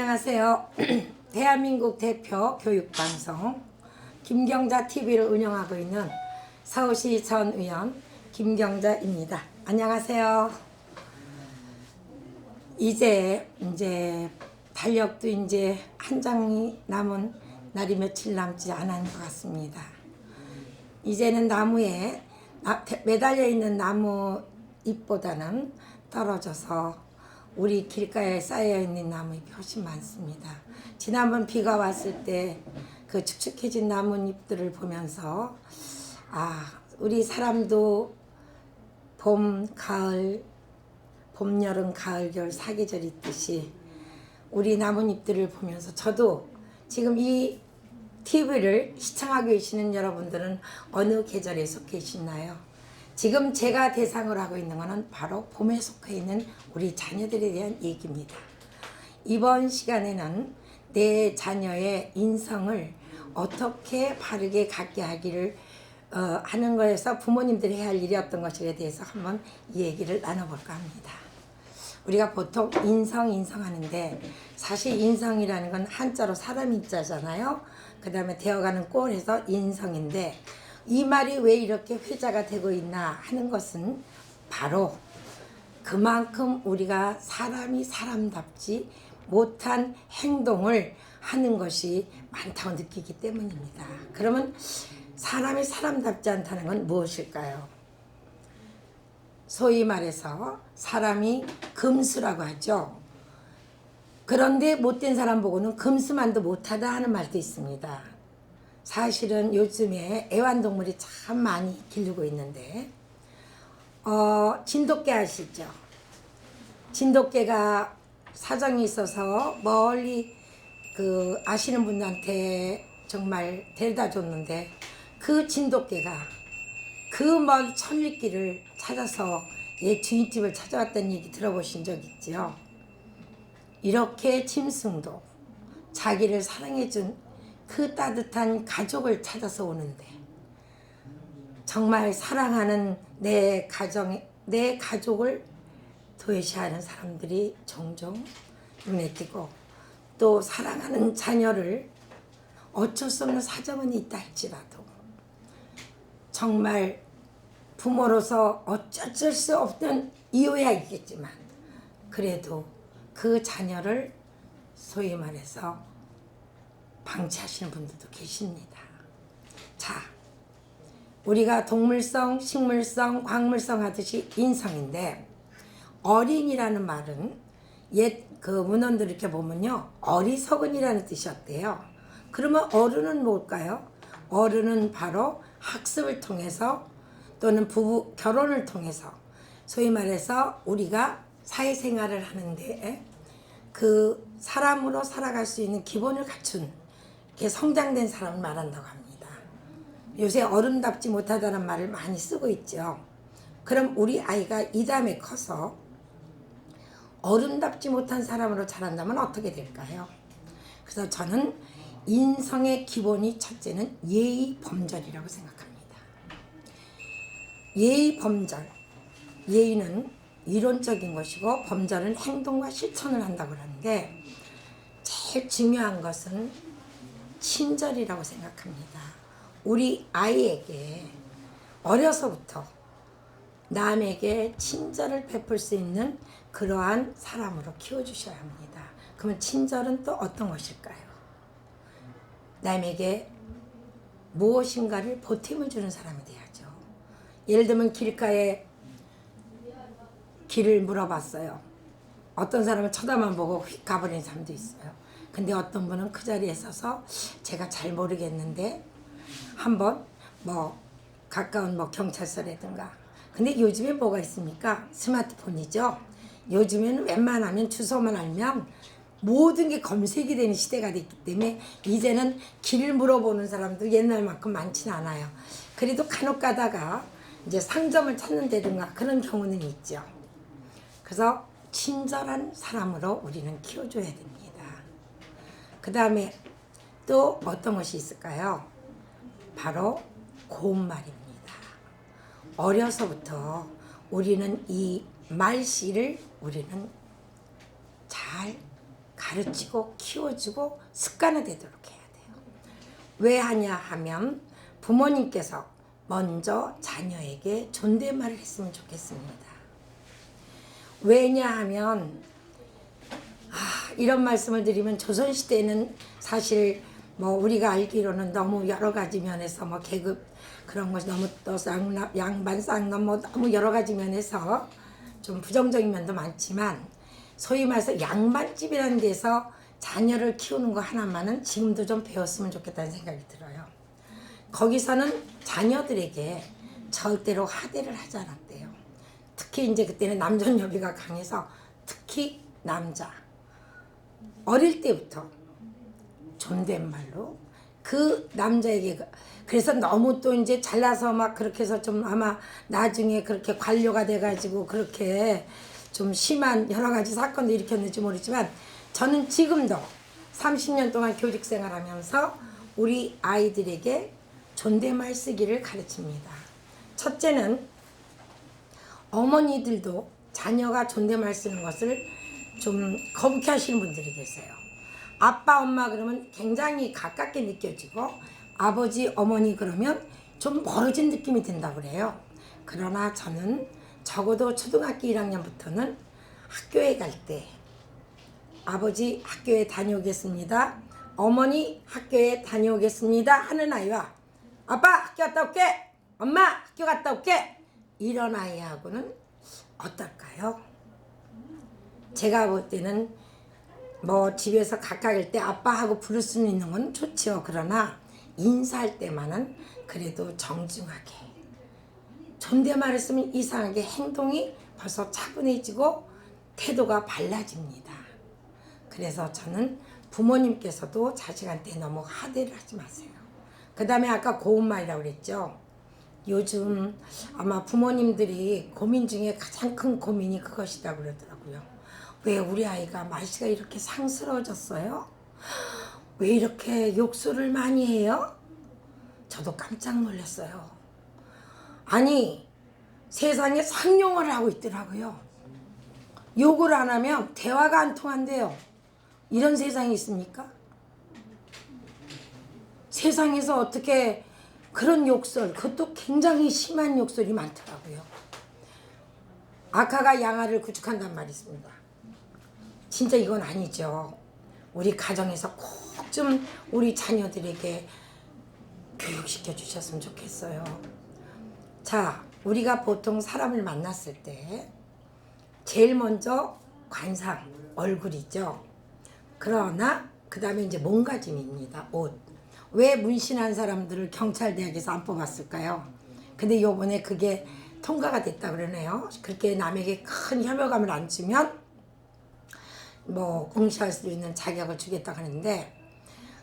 안녕하세요. 대한민국 대표 교육방송 김경자 TV를 운영하고 있는 서울시 전 의원 김경자입니다. 안녕하세요. 이제 달력도 이제 한 장이 남은 날이 며칠 남지 않은 것 같습니다. 이제는 나무에 매달려 있는 나무 잎보다는 떨어져서 우리 길가에 쌓여있는 나무잎이 훨씬 많습니다. 지난번 비가 왔을 때 그 축축해진 나뭇잎들을 보면서 우리 사람도 봄, 가을, 봄, 여름, 가을, 겨울 사계절 있듯이 우리 나뭇잎들을 보면서 저도 지금 이 TV를 시청하고 계시는 여러분들은 어느 계절에 속해 계시나요? 지금 제가 대상으로 하고 있는 것은 바로 봄에 속해 있는 우리 자녀들에 대한 얘기입니다. 이번 시간에는 내 자녀의 인성을 어떻게 바르게 갖게 하기를 하는 거에서 부모님들이 해야 할 일이 어떤 것에 대해서 한번 이 얘기를 나눠볼까 합니다. 우리가 보통 인성 하는데 사실 인성이라는 건 한자로 사람 인자잖아요. 그 다음에 되어가는 꼴에서 인성인데 이 말이 왜 이렇게 회자가 되고 있나 하는 것은 바로 그만큼 우리가 사람이 사람답지 못한 행동을 하는 것이 많다고 느끼기 때문입니다. 그러면 사람이 사람답지 않다는 건 무엇일까요? 소위 말해서 사람이 금수라고 하죠. 그런데 못된 사람 보고는 금수만도 못하다 하는 말도 있습니다. 사실은 요즘에 애완동물이 참 많이 기르고 있는데 진돗개 아시죠? 진돗개가 사정이 있어서 멀리 아시는 분한테 정말 데려다 줬는데 그 진돗개가 그 먼 천리길을 찾아서 얘 주인집을 찾아왔다는 얘기 들어보신 적 있죠? 이렇게 짐승도 자기를 사랑해준 그 따뜻한 가족을 찾아서 오는데 정말 사랑하는 내 가족을 도외시하는 사람들이 종종 눈에 띄고 또 사랑하는 자녀를 어쩔 수 없는 사정은 있다 할지라도 정말 부모로서 어쩔 수 없는 이유야 있겠지만 그래도 그 자녀를 소위 말해서 방치하시는 분들도 계십니다. 자, 우리가 동물성, 식물성, 광물성 하듯이 인성인데 어린이라는 말은 옛 문헌들 이렇게 보면요 어리석은이라는 뜻이었대요. 그러면 어른은 뭘까요? 어른은 바로 학습을 통해서 또는 부부 결혼을 통해서 소위 말해서 우리가 사회생활을 하는데 그 사람으로 살아갈 수 있는 기본을 갖춘 성장된 사람을 말한다고 합니다. 요새 어른답지 못하다는 말을 많이 쓰고 있죠. 그럼 우리 아이가 이 다음에 커서 어른답지 못한 사람으로 자란다면 어떻게 될까요? 그래서 저는 인성의 기본이 첫째는 예의 범절이라고 생각합니다. 예의 범절, 예의는 이론적인 것이고 범절은 행동과 실천을 한다고 하는데 제일 중요한 것은 친절이라고 생각합니다. 우리 아이에게 어려서부터 남에게 친절을 베풀 수 있는 그러한 사람으로 키워주셔야 합니다. 그러면 친절은 또 어떤 것일까요? 남에게 무엇인가를 보탬을 주는 사람이 돼야죠. 예를 들면 길가에 길을 물어봤어요. 어떤 사람은 쳐다만 보고 휙 가버리는 사람도 있어요. 근데 어떤 분은 그 자리에 서서 제가 잘 모르겠는데 한번 가까운 경찰서라든가 근데 요즘에 뭐가 있습니까? 스마트폰이죠. 요즘에는 웬만하면 주소만 알면 모든 게 검색이 되는 시대가 됐기 때문에 이제는 길을 물어보는 사람도 옛날만큼 많지는 않아요. 그래도 간혹 가다가 이제 상점을 찾는다든가 그런 경우는 있죠. 그래서 친절한 사람으로 우리는 키워줘야 됩니다. 그 다음에 또 어떤 것이 있을까요? 바로 고운 말입니다. 어려서부터 우리는 이 말씨를 우리는 잘 가르치고 키워주고 습관화되도록 해야 돼요. 왜 하냐 하면 부모님께서 먼저 자녀에게 존댓말을 했으면 좋겠습니다. 왜냐하면 이런 말씀을 드리면 조선시대는 사실 뭐 우리가 알기로는 너무 여러 가지 면에서 뭐 계급 그런 것이 너무 또 양반 쌍남 뭐 너무 여러 가지 면에서 좀 부정적인 면도 많지만 소위 말해서 양반집이라는 데서 자녀를 키우는 거 하나만은 지금도 좀 배웠으면 좋겠다는 생각이 들어요. 거기서는 자녀들에게 절대로 하대를 하지 않았대요. 특히 이제 그때는 남존여비가 강해서 특히 남자 어릴 때부터 존댓말로 그 남자에게 그래서 너무 또 이제 잘나서 막 그렇게 해서 좀 아마 나중에 그렇게 관료가 돼가지고 그렇게 좀 심한 여러 가지 사건도 일으켰는지 모르지만 저는 지금도 30년 동안 교직 생활하면서 우리 아이들에게 존댓말 쓰기를 가르칩니다. 첫째는 어머니들도 자녀가 존댓말 쓰는 것을 좀 거북해 하시는 분들이 계세요. 아빠, 엄마 그러면 굉장히 가깝게 느껴지고 아버지, 어머니 그러면 좀 멀어진 느낌이 든다고 그래요. 그러나 저는 적어도 초등학교 1학년부터는 학교에 갈 때 아버지 학교에 다녀오겠습니다. 어머니 학교에 다녀오겠습니다 하는 아이와 아빠 학교 갔다 올게, 엄마 학교 갔다 올게 이런 아이하고는 어떨까요? 제가 볼 때는 뭐 집에서 가까이일 때 아빠하고 부를 수는 있는 건 좋죠. 그러나 인사할 때만은 그래도 정중하게 존댓말을 쓰면 이상하게 행동이 벌써 차분해지고 태도가 발라집니다. 그래서 저는 부모님께서도 자식한테 너무 하대를 하지 마세요. 그 다음에 아까 고운말이라고 그랬죠. 요즘 아마 부모님들이 고민 중에 가장 큰 고민이 그것이다 그러더라고요. 왜 우리 아이가 말씨가 이렇게 상스러워졌어요? 왜 이렇게 욕설을 많이 해요? 저도 깜짝 놀랐어요. 아니 세상에 상용어를 하고 있더라고요. 욕을 안 하면 대화가 안 통한대요. 이런 세상이 있습니까? 세상에서 어떻게 그런 욕설, 그것도 굉장히 심한 욕설이 많더라고요. 악화가 양화를 구축한단 말이 있습니다. 진짜 이건 아니죠. 우리 가정에서 꼭 좀 우리 자녀들에게 교육시켜 주셨으면 좋겠어요. 자, 우리가 보통 사람을 만났을 때 제일 먼저 관상, 얼굴이죠. 그러나 그 다음에 이제 몸가짐입니다. 옷. 왜 문신한 사람들을 경찰대학에서 안 뽑았을까요? 근데 요번에 그게 통과가 됐다 그러네요. 그렇게 남에게 큰 혐오감을 안 주면 뭐 공시할 수 있는 자격을 주겠다 하는데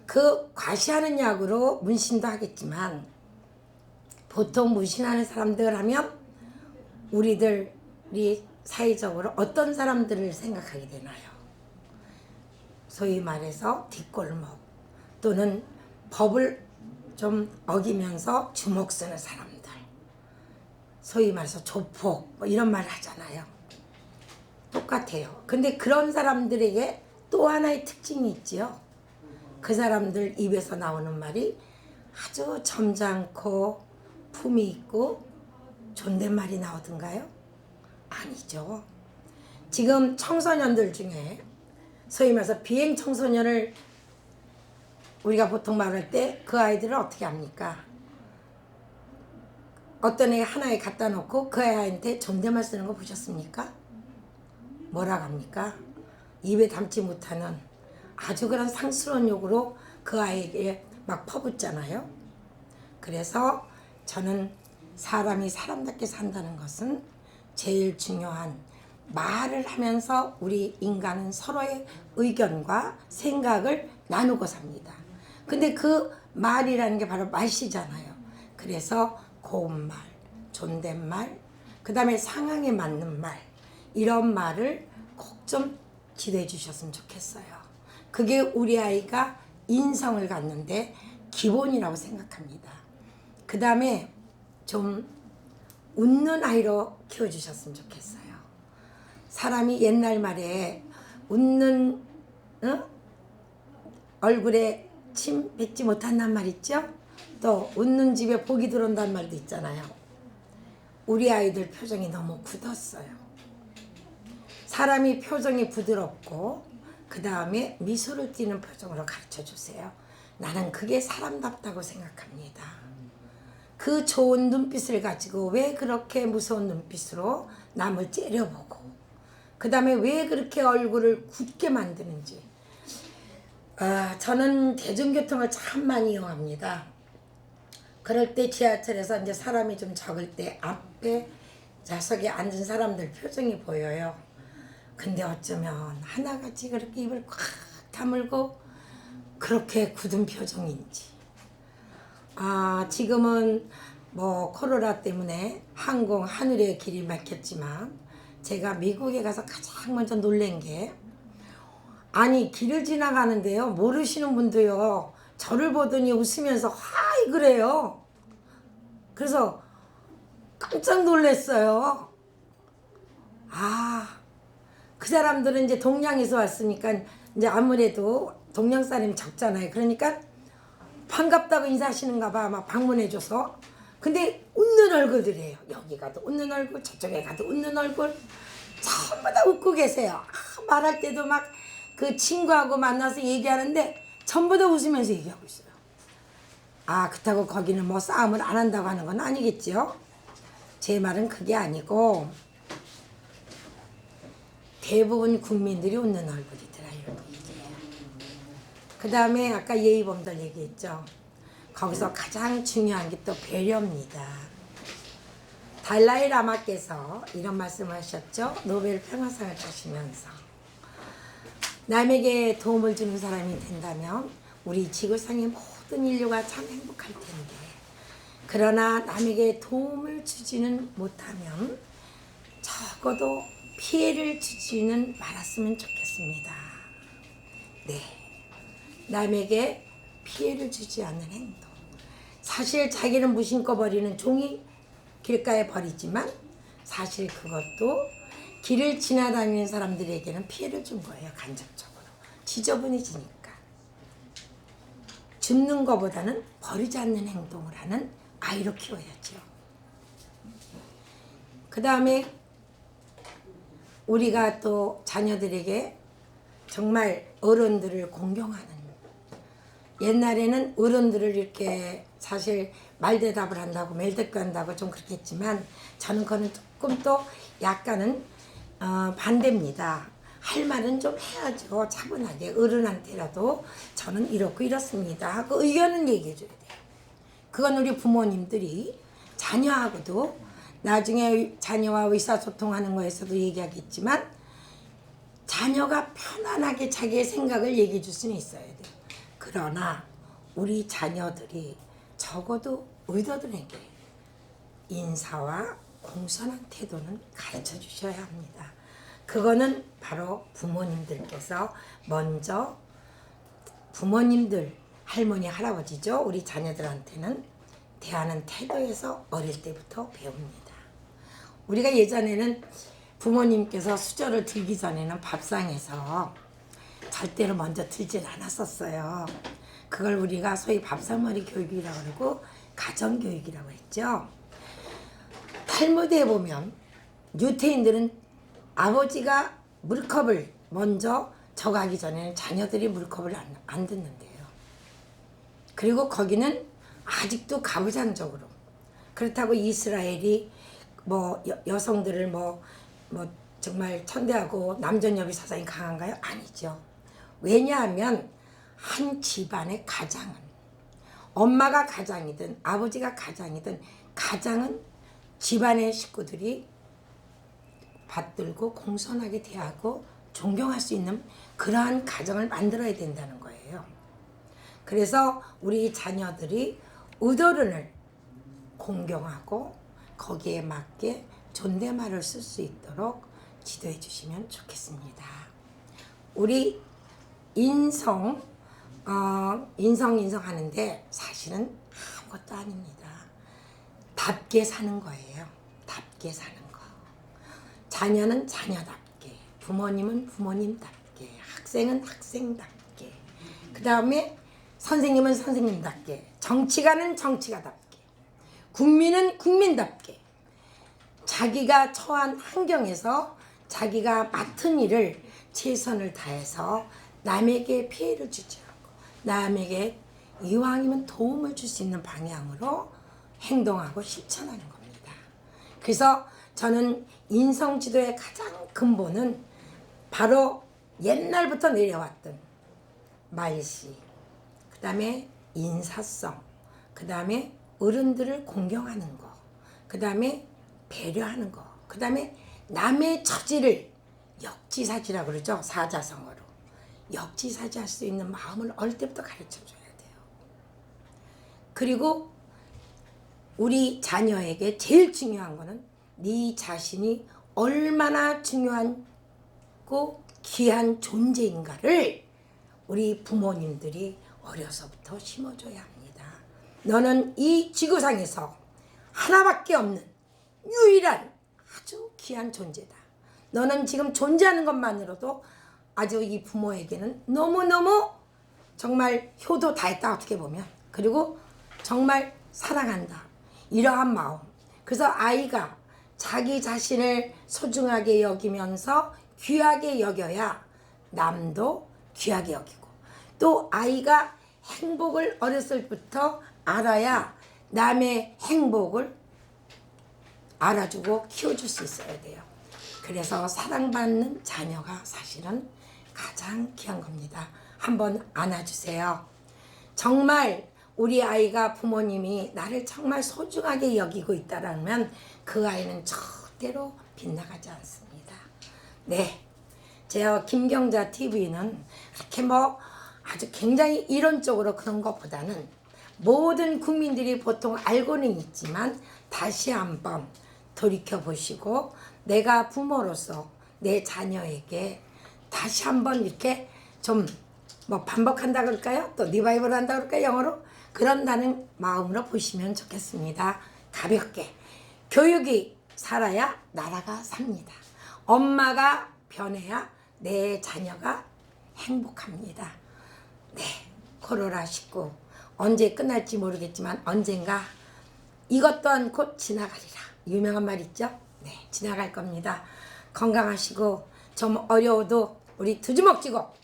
그 과시하는 약으로 문신도 하겠지만 보통 문신하는 사람들 하면 우리들이 사회적으로 어떤 사람들을 생각하게 되나요? 소위 말해서 뒷골목 또는 법을 좀 어기면서 주먹 쓰는 사람들, 소위 말해서 조폭 뭐 이런 말 하잖아요. 똑같아요. 근데 그런 사람들에게 또 하나의 특징이 있지요. 그 사람들 입에서 나오는 말이 아주 점잖고 품이 있고 존댓말이 나오던가요? 아니죠. 지금 청소년들 중에 소위 말해서 비행 청소년을 우리가 보통 말할 때 그 아이들을 어떻게 합니까? 어떤 애 하나에 갖다 놓고 그 애한테 존댓말 쓰는 거 보셨습니까? 뭐라고 합니까? 입에 담지 못하는 아주 그런 상스러운 욕으로 그 아이에게 막 퍼붓잖아요. 그래서 저는 사람이 사람답게 산다는 것은 제일 중요한 말을 하면서 우리 인간은 서로의 의견과 생각을 나누고 삽니다. 근데 그 말이라는 게 바로 말씨잖아요. 그래서 고운말, 존댓말, 그 다음에 상황에 맞는 말 이런 말을 꼭 좀 기대해 주셨으면 좋겠어요. 그게 우리 아이가 인성을 갖는데 기본이라고 생각합니다. 그 다음에 좀 웃는 아이로 키워주셨으면 좋겠어요. 사람이 옛날 말에 웃는 어? 얼굴에 침 뱉지 못한단 말 있죠? 또 웃는 집에 복이 들어온다는 말도 있잖아요. 우리 아이들 표정이 너무 굳었어요. 사람이 표정이 부드럽고 그 다음에 미소를 띠는 표정으로 가르쳐 주세요. 나는 그게 사람답다고 생각합니다. 그 좋은 눈빛을 가지고 왜 그렇게 무서운 눈빛으로 남을 째려보고 그 다음에 왜 그렇게 얼굴을 굳게 만드는지. 저는 대중교통을 참 많이 이용합니다. 그럴 때 지하철에서 이제 사람이 좀 적을 때 앞에 좌석에 앉은 사람들 표정이 보여요. 근데 어쩌면 하나같이 그렇게 입을 꽉 다물고 그렇게 굳은 표정인지. 지금은 뭐 코로나 때문에 항공 하늘의 길이 막혔지만 제가 미국에 가서 가장 먼저 놀란 게 아니 길을 지나가는데요 모르시는 분도요 저를 보더니 웃으면서 하이 그래요. 그래서 깜짝 놀랐어요. 그 사람들은 이제 동양에서 왔으니까 이제 아무래도 동양 사람이 적잖아요. 그러니까 반갑다고 인사하시는가 봐. 막 방문해줘서. 근데 웃는 얼굴들이에요. 여기 가도 웃는 얼굴, 저쪽에 가도 웃는 얼굴. 전부 다 웃고 계세요. 말할 때도 막 그 친구하고 만나서 얘기하는데 전부 다 웃으면서 얘기하고 있어요. 그렇다고 거기는 뭐 싸움을 안 한다고 하는 건 아니겠죠. 제 말은 그게 아니고 대부분 국민들이 웃는 얼굴이더라 이런 얘기예요. 그 다음에 아까 예의범들 얘기했죠. 거기서 가장 중요한 게 또 배려입니다. 달라이 라마께서 이런 말씀을 하셨죠. 노벨 평화상을 타시면서 남에게 도움을 주는 사람이 된다면 우리 지구상의 모든 인류가 참 행복할 텐데 그러나 남에게 도움을 주지는 못하면 적어도 피해를 주지는 말았으면 좋겠습니다. 네, 남에게 피해를 주지 않는 행동. 사실 자기는 무심코 버리는 종이 길가에 버리지만 사실 그것도 길을 지나다니는 사람들에게는 피해를 준 거예요. 간접적으로. 지저분해지니까. 줍는 것보다는 버리지 않는 행동을 하는 아이로 키워야죠. 그 다음에 우리가 또 자녀들에게 정말 어른들을 공경하는, 옛날에는 어른들을 이렇게 사실 말대답을 한다고 멜대꾸한다고 좀 그렇게 했지만 저는 그거는 조금 또 약간은 반대입니다. 할 말은 좀 해야죠. 차분하게 어른한테라도 저는 이렇고 이렇습니다 하고 의견을 얘기해 줘야 돼요. 그건 우리 부모님들이 자녀하고도 나중에 자녀와 의사소통하는 거에서도 얘기하겠지만 자녀가 편안하게 자기의 생각을 얘기해 줄 수는 있어야 돼요. 그러나 우리 자녀들이 적어도 의도들에게 인사와 공손한 태도는 가르쳐 주셔야 합니다. 그거는 바로 부모님들께서 먼저 부모님들, 할머니, 할아버지죠. 우리 자녀들한테는 대하는 태도에서 어릴 때부터 배웁니다. 우리가 예전에는 부모님께서 수저를 들기 전에는 밥상에서 절대로 먼저 들질 않았었어요. 그걸 우리가 소위 밥상머리 교육이라고 그러고 가정교육이라고 했죠. 탈무드에 보면 유태인들은 아버지가 물컵을 먼저 져가기 전에는 자녀들이 물컵을 안 듣는데요. 그리고 거기는 아직도 가부장적으로, 그렇다고 이스라엘이 뭐 여성들을 뭐 정말 천대하고 남존여비 사상이 강한가요? 아니죠. 왜냐하면 한 집안의 가장은 엄마가 가장이든 아버지가 가장이든 가장은 집안의 식구들이 받들고 공손하게 대하고 존경할 수 있는 그러한 가정을 만들어야 된다는 거예요. 그래서 우리 자녀들이 의도른을 공경하고 거기에 맞게 존댓말을 쓸 수 있도록 지도해 주시면 좋겠습니다. 우리 인성 하는데 사실은 아무것도 아닙니다. 답게 사는 거예요. 답게 사는 거. 자녀는 자녀답게, 부모님은 부모님답게, 학생은 학생답게, 그 다음에 선생님은 선생님답게, 정치가는 정치가답게, 국민은 국민답게 자기가 처한 환경에서 자기가 맡은 일을 최선을 다해서 남에게 피해를 주지 않고 남에게 이왕이면 도움을 줄 수 있는 방향으로 행동하고 실천하는 겁니다. 그래서 저는 인성지도의 가장 근본은 바로 옛날부터 내려왔던 말씨, 그 다음에 인사성, 그 다음에 어른들을 공경하는 거, 그 다음에 배려하는 거, 그 다음에 남의 처지를 역지사지라고 그러죠. 사자성어로. 역지사지할 수 있는 마음을 어릴 때부터 가르쳐줘야 돼요. 그리고 우리 자녀에게 제일 중요한 거는 네 자신이 얼마나 중요하고 귀한 존재인가를 우리 부모님들이 어려서부터 심어줘야 합니다. 너는 이 지구상에서 하나밖에 없는 유일한 아주 귀한 존재다. 너는 지금 존재하는 것만으로도 아주 이 부모에게는 너무너무 정말 효도 다했다, 어떻게 보면. 그리고 정말 사랑한다, 이러한 마음. 그래서 아이가 자기 자신을 소중하게 여기면서 귀하게 여겨야 남도 귀하게 여기고, 또 아이가 행복을 어렸을 때부터 알아야 남의 행복을 알아주고 키워줄 수 있어야 돼요. 그래서 사랑받는 자녀가 사실은 가장 귀한 겁니다. 한번 안아주세요. 정말 우리 아이가 부모님이 나를 정말 소중하게 여기고 있다라면 그 아이는 절대로 빗나가지 않습니다. 네, 제가 김경자 TV는 그렇게 뭐 아주 굉장히 이론적으로 그런 것보다는 모든 국민들이 보통 알고는 있지만 다시 한번 돌이켜보시고 내가 부모로서 내 자녀에게 다시 한번 이렇게 좀 뭐 반복한다 그럴까요? 또 리바이벌 한다 그럴까요? 영어로? 그런다는 마음으로 보시면 좋겠습니다. 가볍게. 교육이 살아야 나라가 삽니다. 엄마가 변해야 내 자녀가 행복합니다. 네, 코로나19 언제 끝날지 모르겠지만 언젠가 이것 또한 곧 지나가리라. 유명한 말 있죠? 네, 지나갈 겁니다. 건강하시고 좀 어려워도 우리 두 주먹 쥐고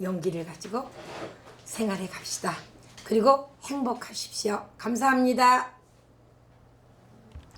용기를 가지고 생활해 갑시다. 그리고 행복하십시오. 감사합니다.